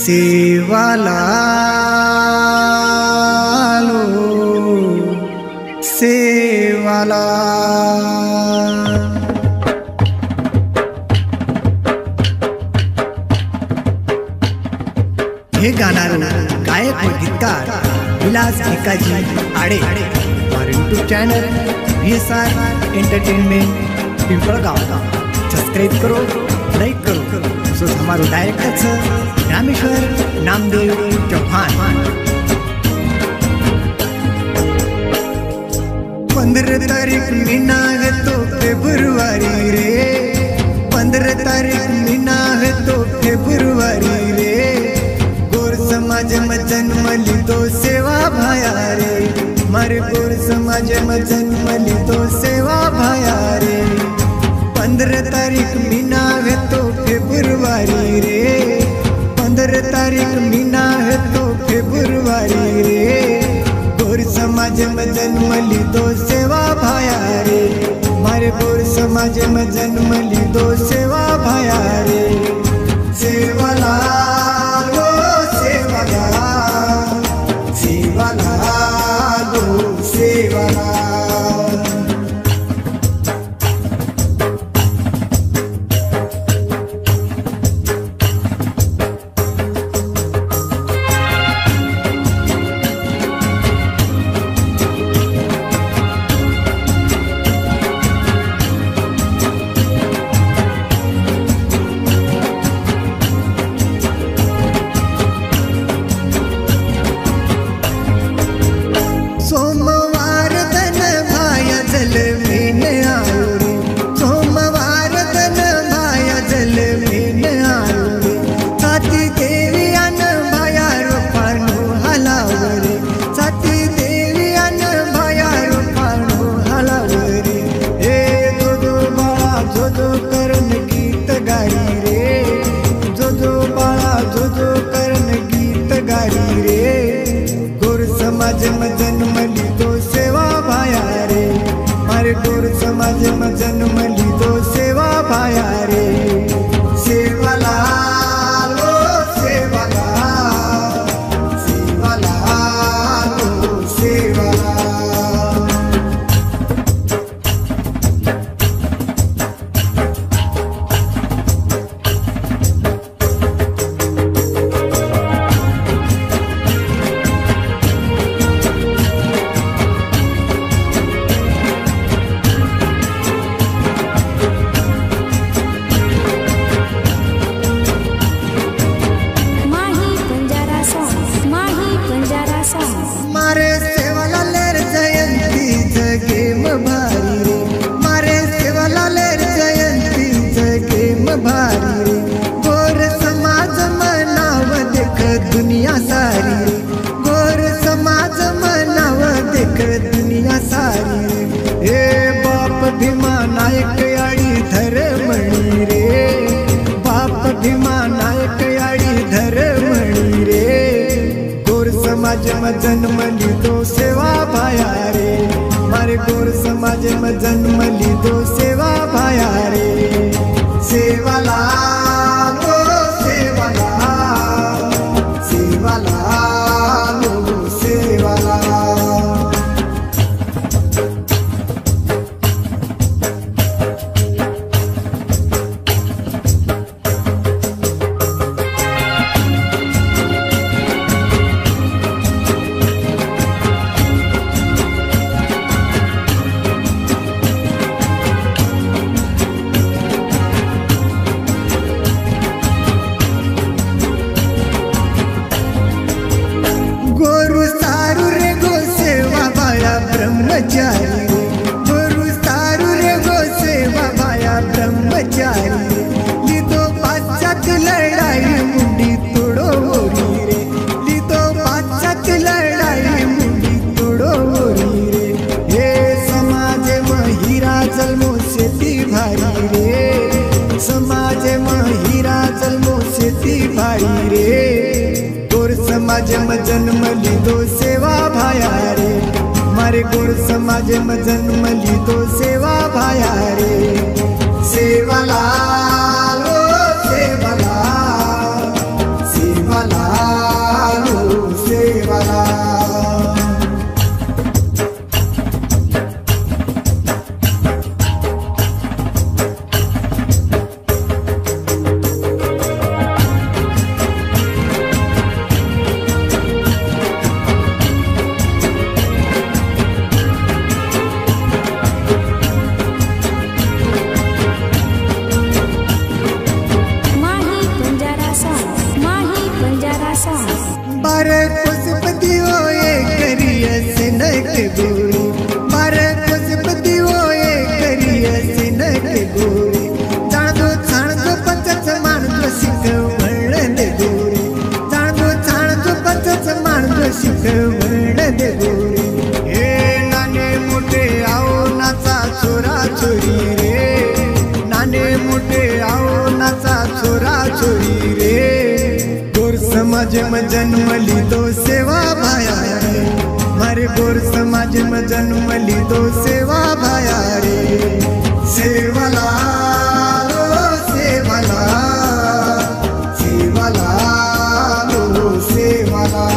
सेवालाल सेवालाल। हे गाणार गायक व गीतकार विलास भिकाजी आडे और YouTube channel VSR entertainment Pimpalgaon. Subscribe करो, लाइक करो। सो हमारो डायरेक्टर छ रामेश्वर नामदेव चौहान। 15 तारीख महीना है तो फेब्रुआरी रे, 15 तारीख महीना है तो फेब्रुआरी रे। गोर समाज में जन्म लीधो सेवा भाया रे, मारे गोर समाज में जन्म लीधो सेवा भाया रे। 15 तारीख महीना है तो फेब्रुआरी रे, 15 तारीख महीना है तो फेब्रुआरी रे। गोर समाज में जन्म लीधो सेवा भाया रे, मारे गोर समाज में जन्म लीधो सेवा भाया रे। सेवालाल सेवालाल सेवालाल सेवालाल। सोमवार धन भाया जल में आयो रे, सोमवार धन भाया जल में आयो रे। साथी देवी अन भाया रोपाणो हलाव रे, साथी देवी अन भाया रोपाणो हलाव रे। ए जोजो बाळा जोजो करण गीत गाई रे, जोजो बाळा जोजो करण गीत गाई रे। गोर समाज में जन्म लीधो सेवा भाया रे, मारे गोर समाज में जन्म लीधो सेवा भाया रे। सेवालाल सेवालाल सेवालाल सेवालाल। मारे सेवालाल जयंती जगेम भारी रे, मारे सेवालाल जयंती जगेम भारी रे। गोर समाज मनाव देख दुनिया सारी रे, गोर समाज मनाव देख दुनिया सारी रे। ए बाप भीमा नायक आड़ी धरमणी रे, बाप भीमा नायक आड़ी धरमणी रे। गोर समाज में जन्म लीधो सेवा भाया रे, मारे गोर समाज में जन्म लीधो सेवा भाया रे। सेवालाल सेवालाल सेवालाल सेवालाल। गोरु सारू रे गो सेवा भाया ब्रह्मचारी रे, गोरु सारू रे गो सेवा भाया ब्रह्मचारी रे। लीधो पाश्चात लड़ाई मुंडी तोड़ो ओरी रे, लीधो पाश्चात लड़ाई मुंडी तोड़ो ओरी रे। हे समाज में हीरा जलमो सेती भारी रे, समाज में हीरा जलमो सेती भारी रे। गोर समाज में जन्म लीधो सेवा भाया रे, मारे गोर समाज में जन्म लीधो सेवा भाया रे। सेवालाल सेवालाल सेवालाल। शिकवण देऊ रे. हे नाने मोठे आओ नाचा चोरा चोरी रे. नाने मोठे आओ नाचा चोरा चोरी रे. गोर समाज में जन्म लीधो सेवा भाया रे. मारे गोर समाज में जन्म लीधो सेवा भाया रे. सेवाला सेवाला सेवाला सेवाला.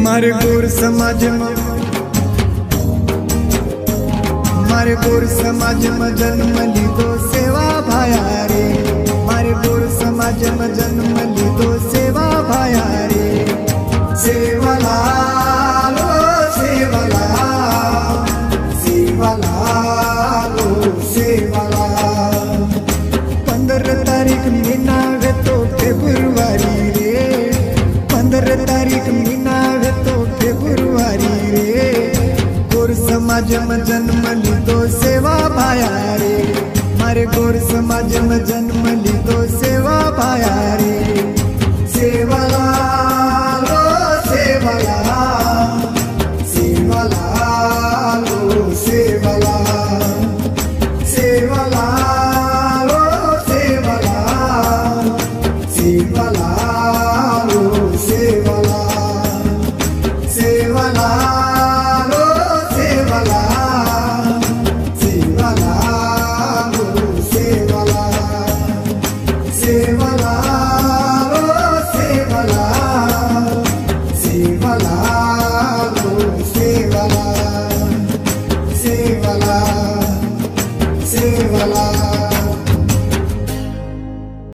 मारे गोर समाज में मारे गोर समाज में जन्म लीधो सेवा भाया रे. मारे गोर समाज में जन्म लीधो सेवा भाया रे. सेवाला सेवाला सेवाला सेवाला. 15 तारीख महीना वे तो फेब्रुआरी रे. 15 तारीख महीना वे तो फेब्रुआरी रे. गोर समाज में जन्म लीधो सेवा भाया रे. मारे गोर समाज में जन्म लीधो सेवा भाया रे.